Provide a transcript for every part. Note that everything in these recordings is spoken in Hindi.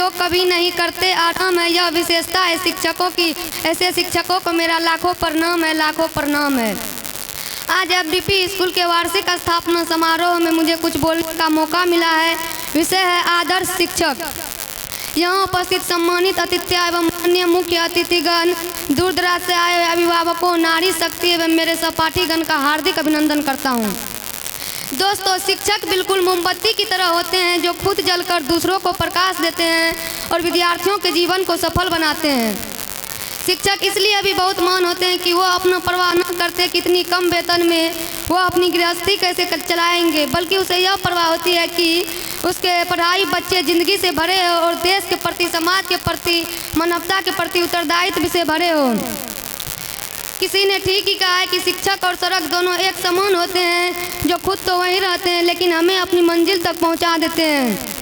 जो कभी नहीं करते आराम है, यह विशेषता है शिक्षकों की। ऐसे शिक्षकों को मेरा लाखों प्रणाम है, लाखों प्रणाम है। आज FDP स्कूल के वार्षिक स्थापना समारोह में मुझे कुछ बोलने का मौका मिला है। विषय है आदर्श शिक्षक। यहाँ उपस्थित सम्मानित अतिथि एवं अन्य मुख्य अतिथिगण, दूर दराज से आए हुए अभिभावकों, नारी शक्ति एवं मेरे सहपाठीगण का हार्दिक अभिनंदन करता हूँ। दोस्तों, शिक्षक बिल्कुल मोमबत्ती की तरह होते हैं जो खुद जलकर दूसरों को प्रकाश देते हैं और विद्यार्थियों के जीवन को सफल बनाते हैं। शिक्षक इसलिए अभी बहुत महान होते हैं कि वो अपना परवाह न करते कितनी कम वेतन में वो अपनी गृहस्थी कैसे चलाएंगे, बल्कि उसे यह परवाह होती है कि उसके पढ़ाई बच्चे जिंदगी से भरे हो और देश के प्रति, समाज के प्रति, मानवता के प्रति उत्तरदायित्व से भरे हो। किसी ने ठीक ही कहा है कि शिक्षक और सड़क दोनों एक समान होते हैं, जो खुद तो वहीं रहते हैं लेकिन हमें अपनी मंजिल तक पहुंचा देते हैं।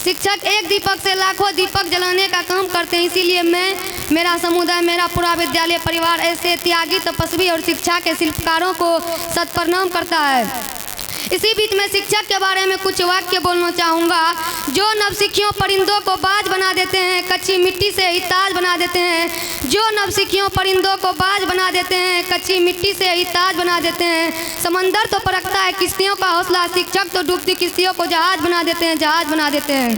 शिक्षक एक दीपक से लाखों दीपक जलाने का काम करते हैं। इसीलिए मैं, मेरा समुदाय, मेरा पूरा विद्यालय परिवार ऐसे त्यागी, तपस्वी और शिक्षा के शिल्पकारों को सत प्रणाम करता है। इसी बीच में शिक्षक के बारे में कुछ वाक्य बोलना चाहूँगा। जो नवसिखियों परिंदों को बाज बना देते हैं, कच्ची मिट्टी से ही ताज बना देते हैं। जो नवसिखियों परिंदों को बाज बना देते हैं, कच्ची मिट्टी से ही ताज बना देते हैं। समंदर तो परखता है किश्तियों का हौसला, शिक्षक तो डूबती किश्तियों को जहाज बना देते हैं, जहाज बना देते हैं।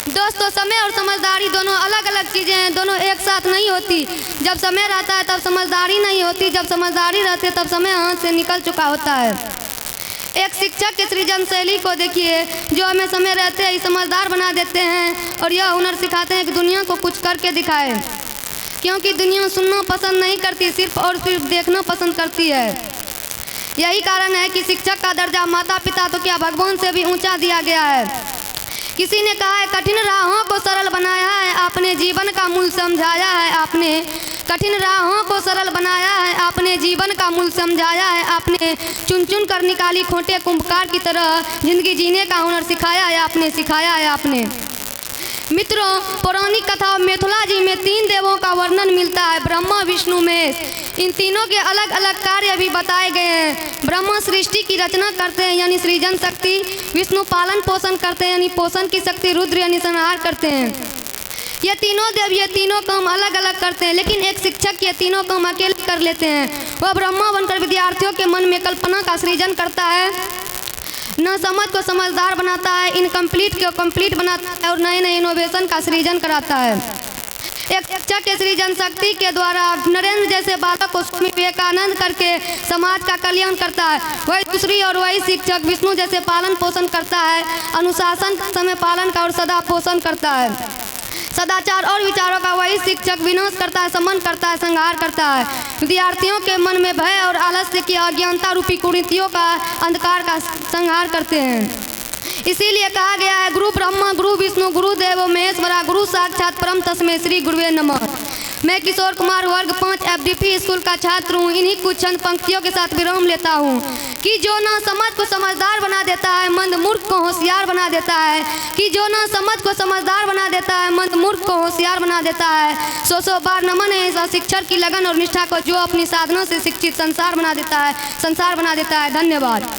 दोस्तों, समय और समझदारी दोनों अलग अलग चीज़ें हैं, दोनों एक साथ नहीं होती। जब समय रहता है तब समझदारी नहीं होती, जब समझदारी रहती है तब समय हाथ से निकल चुका होता है। एक शिक्षक की सृजन शैली को देखिए, जो हमें समय रहते ही समझदार बना देते हैं और यह हुनर सिखाते हैं कि दुनिया को कुछ करके दिखाए, क्योंकि दुनिया सुनना पसंद नहीं करती, सिर्फ और सिर्फ देखना पसंद करती है। यही कारण है कि शिक्षक का दर्जा माता पिता तो क्या भगवान से भी ऊंचा दिया गया है। किसी ने कहा है, कठिन राहों को सरल बनाया है आपने, जीवन का मूल समझाया है आपने। कठिन राहों को सरल बनाया है आपने, जीवन का मूल समझाया है आपने। चुन चुन कर निकाली खोटे कुंभकार की तरह, जिंदगी जीने का हुनर सिखाया है आपने, सिखाया है आपने। मित्रों, पौराणिक कथा मिथिला जी में 3 देवों का वर्णन मिलता है, ब्रह्मा, विष्णु, महेश। इन तीनों के अलग अलग कार्य भी बताए गए हैं। ब्रह्मा सृष्टि की रचना करते हैं यानी सृजन शक्ति, विष्णु पालन पोषण करते हैं यानी पोषण की शक्ति, रुद्र यानी संहार करते हैं। ये तीनों देव ये तीनों काम अलग अलग करते हैं, लेकिन एक शिक्षक ये तीनों काम अकेले कर लेते हैं। वह ब्रह्मा बनकर विद्यार्थियों के मन में कल्पना का सृजन करता है, न समझ को समझदार बनाता है, इनकम्प्लीट को कंप्लीट बनाता है और नए नए इनोवेशन का सृजन कराता है। एक शिक्षक के सृजन शक्ति के द्वारा नरेंद्र जैसे बालक को स्वामी विवेकानंद करके समाज का कल्याण करता है। वही दूसरी और वही शिक्षक विष्णु जैसे पालन पोषण करता है, अनुशासन का, समय पालन का और सदा पोषण करता है। सदाचार और विचारों का वही शिक्षक विनाश करता है, समन करता है, संहार करता है। विद्यार्थियों के मन में भय और आलस्य की अज्ञानता रूपी कुरीतियों का, अंधकार का संहार करते हैं। इसीलिए कहा गया है, गुरु ब्रह्मा गुरु विष्णु गुरु देवो महेश्वरा, गुरु साक्षात परम तस्मै श्री गुरुवे नमः। मैं किशोर कुमार वर्ग 5 FDP स्कूल का छात्र हूँ। इन्हीं कुछ चंद पंक्तियों के साथ विराम लेता हूँ कि जो ना समझ को समझदार बना देता है, मंद मूर्ख को होशियार बना देता है। कि जो ना समझ को समझदार बना देता है, मंद मूर्ख को होशियार बना देता है। 100 बार नमन है इस शिक्षक की लगन और निष्ठा को, जो अपनी साधना से शिक्षित संसार बना देता है, संसार बना देता है। धन्यवाद।